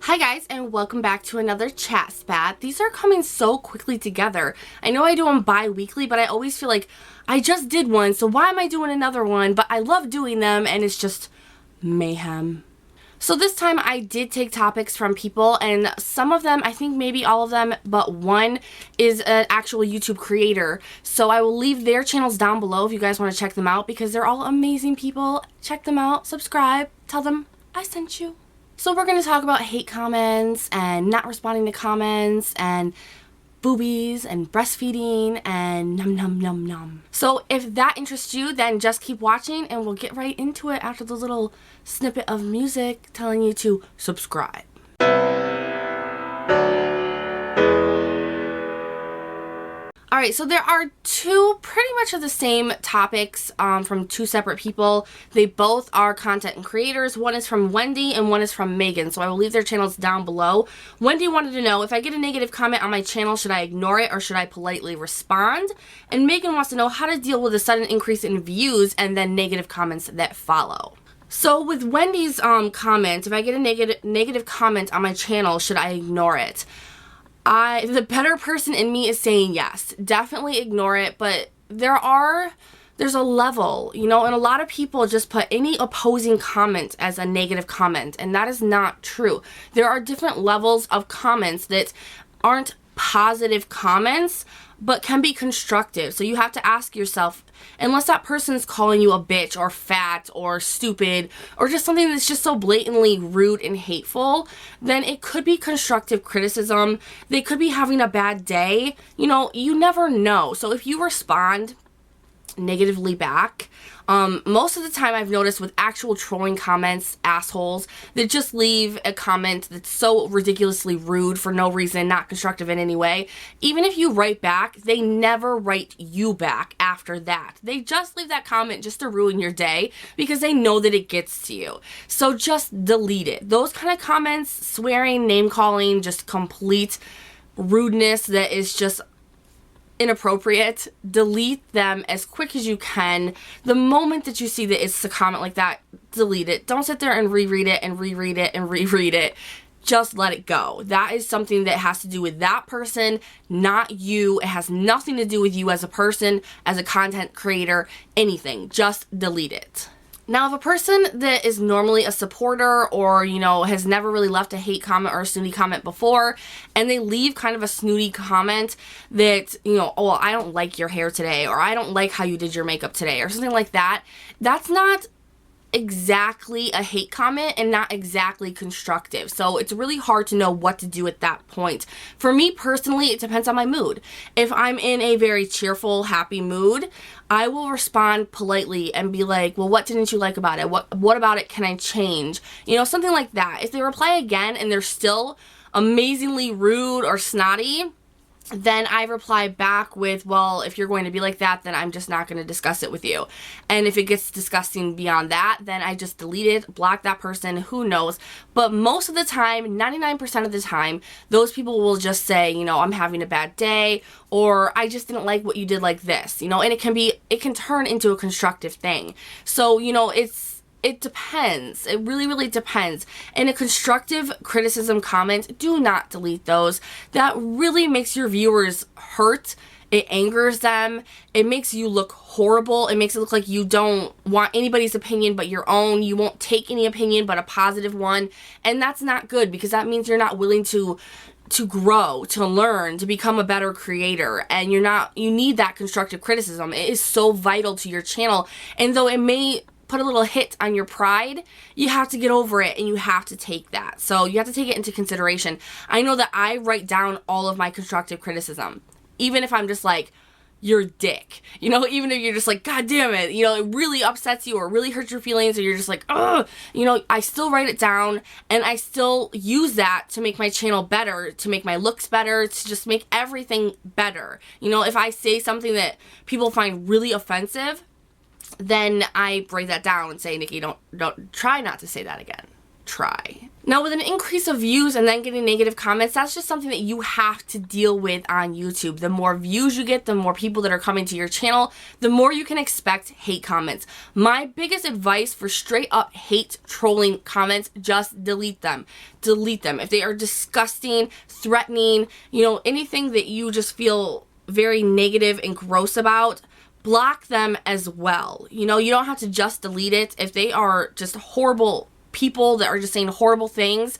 Hi guys, and welcome back to another ChAt SpAt. These are coming so quickly together. I know I do them bi-weekly, but I always feel like I just did one, so why am I doing another one? But I love doing them, and it's just mayhem. So this time I did take topics from people, and some of them, I think maybe all of them, but one is an actual YouTube creator. So I will leave their channels down below if you guys want to check them out, because they're all amazing people. Check them out, subscribe, tell them I sent you. So we're going to talk about hate comments and not responding to comments and boobies and breastfeeding and num num num num. So if that interests you, then just keep watching and we'll get right into it after the little snippet of music telling you to subscribe. Alright, so there are two pretty much of the same topics from two separate people. They both are content creators. One is from Wendy and one is from Megan, so I will leave their channels down below. Wendy wanted to know, if I get a negative comment on my channel, should I ignore it or should I politely respond? And Megan wants to know how to deal with a sudden increase in views and then negative comments that follow. So with Wendy's comment, if I get a negative comment on my channel, should I ignore it? The better person in me is saying yes, definitely ignore it, but there's a level, you know, and a lot of people just put any opposing comment as a negative comment, and that is not true. There are different levels of comments that aren't positive comments, but can be constructive. So you have to ask yourself, unless that person's calling you a bitch or fat or stupid or just something that's just so blatantly rude and hateful, then it could be constructive criticism. They could be having a bad day. You know, you never know. So if you respond negatively back, most of the time I've noticed with actual trolling comments, assholes that just leave a comment that's so ridiculously rude for no reason, not constructive in any way. Even if you write back, they never write you back after that. They just leave that comment just to ruin your day because they know that it gets to you. So just delete it. Those kind of comments, swearing, name calling, just complete rudeness that is just inappropriate, delete them as quick as you can. The moment that you see that it's a comment like that, delete it. Don't sit there and reread it and reread it and reread it. Just let it go. That is something that has to do with that person, not you. It has nothing to do with you as a person, as a content creator, anything. Just delete it. Now, if a person that is normally a supporter or, you know, has never really left a hate comment or a snooty comment before, and they leave kind of a snooty comment that, you know, oh, I don't like your hair today, or I don't like how you did your makeup today, or something like that, that's not exactly a hate comment and not exactly constructive. So it's really hard to know what to do at that point. For me personally, it depends on my mood. If I'm in a very cheerful, happy mood, I will respond politely and be like, well, what didn't you like about it? What about it can I change? You know, something like that. If they reply again and they're still amazingly rude or snotty, then I reply back with, well, if you're going to be like that, then I'm just not going to discuss it with you. And if it gets disgusting beyond that, then I just delete it, block that person, who knows. But most of the time, 99% of the time, those people will just say, you know, I'm having a bad day, or I just didn't like what you did like this, you know, and it can turn into a constructive thing. So, you know, it depends. It really, really depends. In a constructive criticism comment, do not delete those. That really makes your viewers hurt. It angers them. It makes you look horrible. It makes it look like you don't want anybody's opinion but your own. You won't take any opinion but a positive one. And that's not good, because that means you're not willing to grow, to learn, to become a better creator. And you need that constructive criticism. It is so vital to your channel. And though it may put a little hit on your pride, you have to get over it and you have to take that. So you have to take it into consideration. I know that I write down all of my constructive criticism, even if I'm just like, you're a dick, you know, even if you're just like, God damn it, you know, it really upsets you or really hurts your feelings, or you're just like, ugh, you know, I still write it down and I still use that to make my channel better, to make my looks better, to just make everything better. You know, if I say something that people find really offensive, then I break that down and say, Nikki, don't try not to say that again. try. Now, with an increase of views and then getting negative comments, that's just something that you have to deal with on YouTube. The more views you get, the more people that are coming to your channel, the more you can expect hate comments. My biggest advice for straight up hate trolling comments, just delete them. Delete them. If they are disgusting, threatening, you know, anything that you just feel very negative and gross about, block them as well. You know, you don't have to just delete it. If they are just horrible people that are just saying horrible things,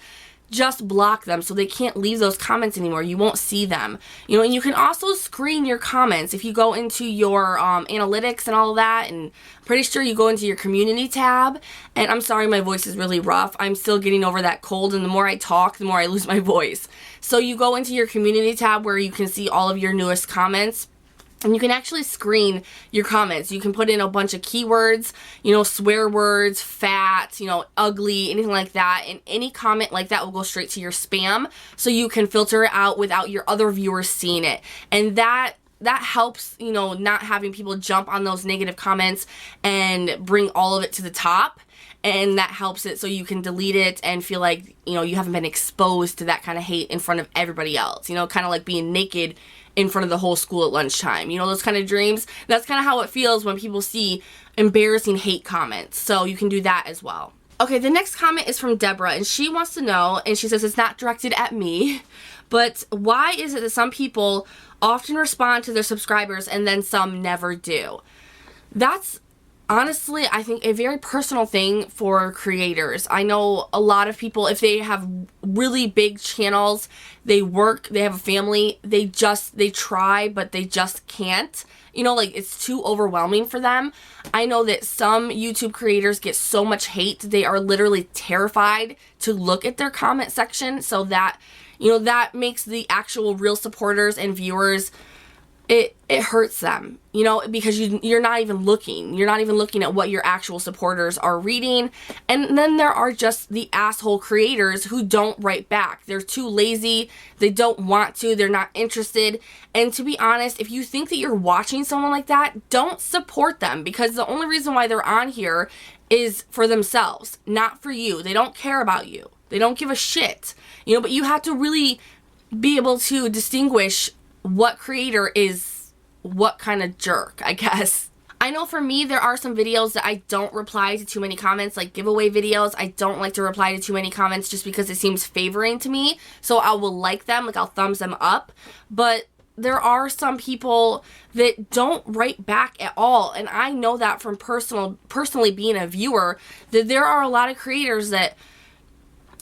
just block them so they can't leave those comments anymore. You won't see them. You know, and you can also screen your comments if you go into your analytics and all of that, and I'm pretty sure you go into your community tab. And I'm sorry, my voice is really rough. I'm still getting over that cold, and the more I talk, the more I lose my voice. So you go into your community tab where you can see all of your newest comments. And you can actually screen your comments. You can put in a bunch of keywords, you know, swear words, fat, you know, ugly, anything like that. And any comment like that will go straight to your spam. So you can filter it out without your other viewers seeing it. And that helps, you know, not having people jump on those negative comments and bring all of it to the top. And that helps it so you can delete it and feel like, you know, you haven't been exposed to that kind of hate in front of everybody else. You know, kind of like being naked in front of the whole school at lunchtime. You know, those kind of dreams. That's kind of how it feels when people see embarrassing hate comments. So you can do that as well. Okay, the next comment is from Debra, and she wants to know, and she says it's not directed at me, but why is it that some people often respond to their subscribers and then some never do? That's honestly, I think, a very personal thing for creators. I know a lot of people, if they have really big channels, they work, they have a family, they try, but they just can't. You know, like, it's too overwhelming for them. I know that some YouTube creators get so much hate, they are literally terrified to look at their comment section, so that, you know, that makes the actual real supporters and viewers, it hurts them, you know, because you're not even looking. You're not even looking at what your actual supporters are reading. And then there are just the asshole creators who don't write back. They're too lazy. They don't want to. They're not interested. And to be honest, if you think that you're watching someone like that, don't support them, because the only reason why they're on here is for themselves, not for you. They don't care about you. They don't give a shit, you know, but you have to really be able to distinguish what creator is what kind of jerk, I guess. I know for me, there are some videos that I don't reply to too many comments, like giveaway videos. I don't like to reply to too many comments just because it seems favoring to me. So I will like them, like I'll thumbs them up. But there are some people that don't write back at all. And I know that from personally being a viewer, that there are a lot of creators that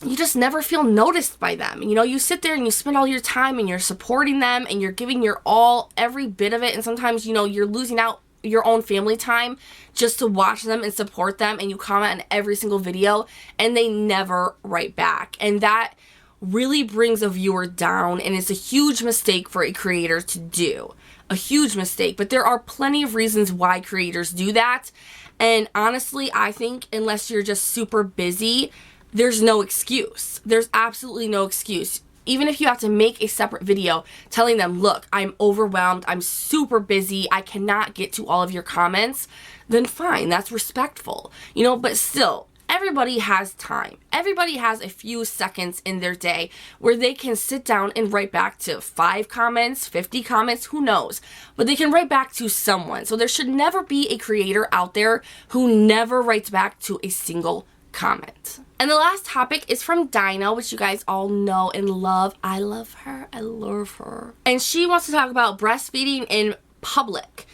you just never feel noticed by them. You know, you sit there and you spend all your time and you're supporting them and you're giving your all, every bit of it. And sometimes, you know, you're losing out your own family time just to watch them and support them, and you comment on every single video and they never write back. And that really brings a viewer down, and it's a huge mistake for a creator to do. A huge mistake. But there are plenty of reasons why creators do that. And honestly, I think unless you're just super busy, there's no excuse. There's absolutely no excuse. Even if you have to make a separate video telling them, look, I'm overwhelmed, I'm super busy, I cannot get to all of your comments, then fine, that's respectful. You know, but still, everybody has time. Everybody has a few seconds in their day where they can sit down and write back to 5 comments, 50 comments, who knows. But they can write back to someone. So there should never be a creator out there who never writes back to a single comment. And the last topic is from Dinah, which you guys all know and love. I love her. I love her. And she wants to talk about breastfeeding in public.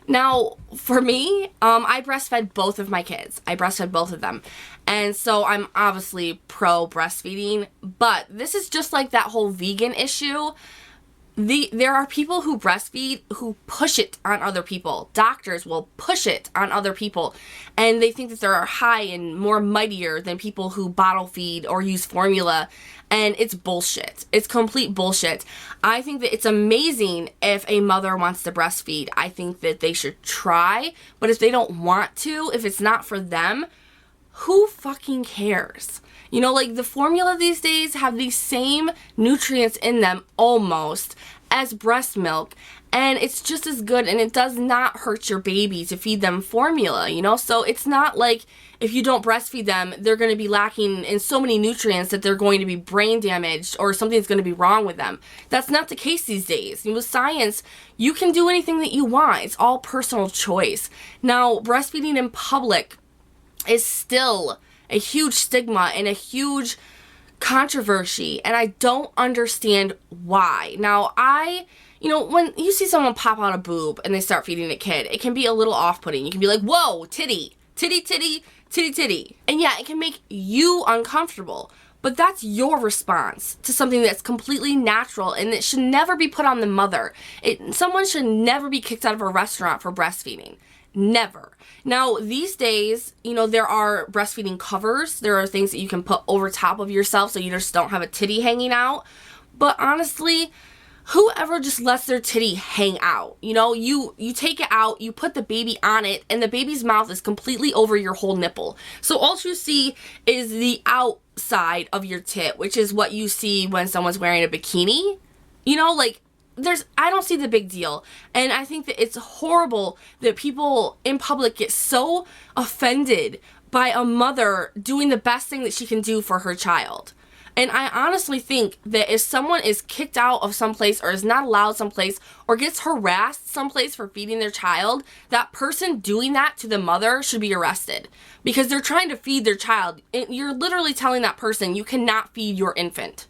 Now, for me, I breastfed both of my kids. I breastfed both of them. And so I'm obviously pro breastfeeding, but this is just like that whole vegan issue. There are people who breastfeed who push it on other people. Doctors will push it on other people, and they think that they're high and more mightier than people who bottle feed or use formula, and it's bullshit. It's complete bullshit. I think that it's amazing if a mother wants to breastfeed. I think that they should try, but if they don't want to, if it's not for them, who fucking cares? You know, like, the formula these days have these same nutrients in them almost as breast milk, and it's just as good, and it does not hurt your baby to feed them formula, you know? So it's not like if you don't breastfeed them, they're going to be lacking in so many nutrients that they're going to be brain damaged or something's going to be wrong with them. That's not the case these days. And with science, you can do anything that you want. It's all personal choice. Now, breastfeeding in public is still a huge stigma and a huge controversy, and I don't understand why. Now, you know, when you see someone pop out a boob and they start feeding a kid, it can be a little off-putting. You can be like, whoa, titty, titty, titty, titty, titty. And yeah, it can make you uncomfortable, but that's your response to something that's completely natural, and it should never be put on the mother. Someone should never be kicked out of a restaurant for breastfeeding. Never. Now, these days, you know, there are breastfeeding covers. There are things that you can put over top of yourself so you just don't have a titty hanging out. But honestly, whoever just lets their titty hang out, you know, you take it out, you put the baby on it, and the baby's mouth is completely over your whole nipple. So all you see is the outside of your tit, which is what you see when someone's wearing a bikini. You know, like, I don't see the big deal. And I think that it's horrible that people in public get so offended by a mother doing the best thing that she can do for her child. And I honestly think that if someone is kicked out of someplace or is not allowed someplace or gets harassed someplace for feeding their child, that person doing that to the mother should be arrested because they're trying to feed their child. And you're literally telling that person you cannot feed your infant.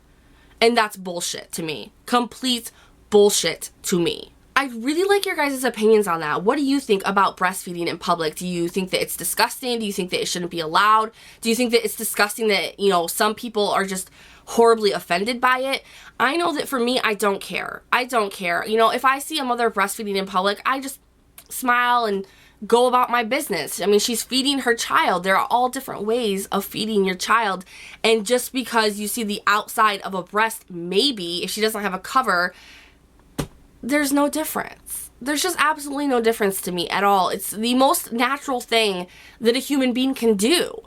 And that's bullshit to me. Complete bullshit to me. I'd really like your guys' opinions on that. What do you think about breastfeeding in public? Do you think that it's disgusting? Do you think that it shouldn't be allowed? Do you think that it's disgusting that, you know, some people are just horribly offended by it? I know that for me, I don't care. I don't care. You know, if I see a mother breastfeeding in public, I just smile and go about my business. I mean, she's feeding her child. There are all different ways of feeding your child. And just because you see the outside of a breast, maybe, if she doesn't have a cover, there's no difference. There's just absolutely no difference to me at all. It's the most natural thing that a human being can do,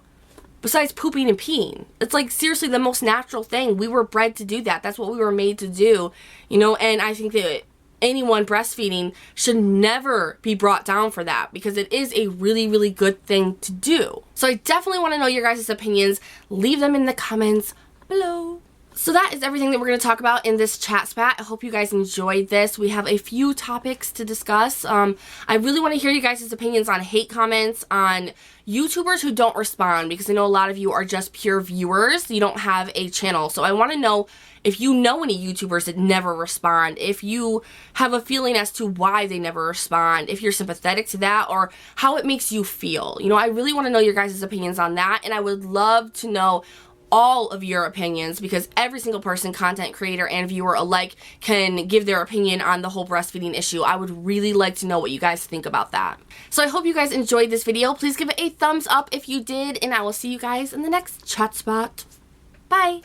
besides pooping and peeing. It's like seriously the most natural thing. We were bred to do that. That's what we were made to do, you know, and I think that anyone breastfeeding should never be brought down for that because it is a really, really good thing to do. So I definitely want to know your guys' opinions. Leave them in the comments below. So that is everything that we're going to talk about in this chat spat. I hope you guys enjoyed this. We have a few topics to discuss. I really want to hear you guys' opinions on hate comments, on YouTubers who don't respond, because I know a lot of you are just pure viewers. You don't have a channel. So I want to know if you know any YouTubers that never respond, if you have a feeling as to why they never respond, if you're sympathetic to that, or how it makes you feel. You know, I really want to know your guys' opinions on that, and I would love to know all of your opinions because every single person, content creator and viewer alike, can give their opinion on the whole breastfeeding issue. I would really like to know what you guys think about that. So I hope you guys enjoyed this video. Please give it a thumbs up if you did, and I will see you guys in the next chat spot. Bye!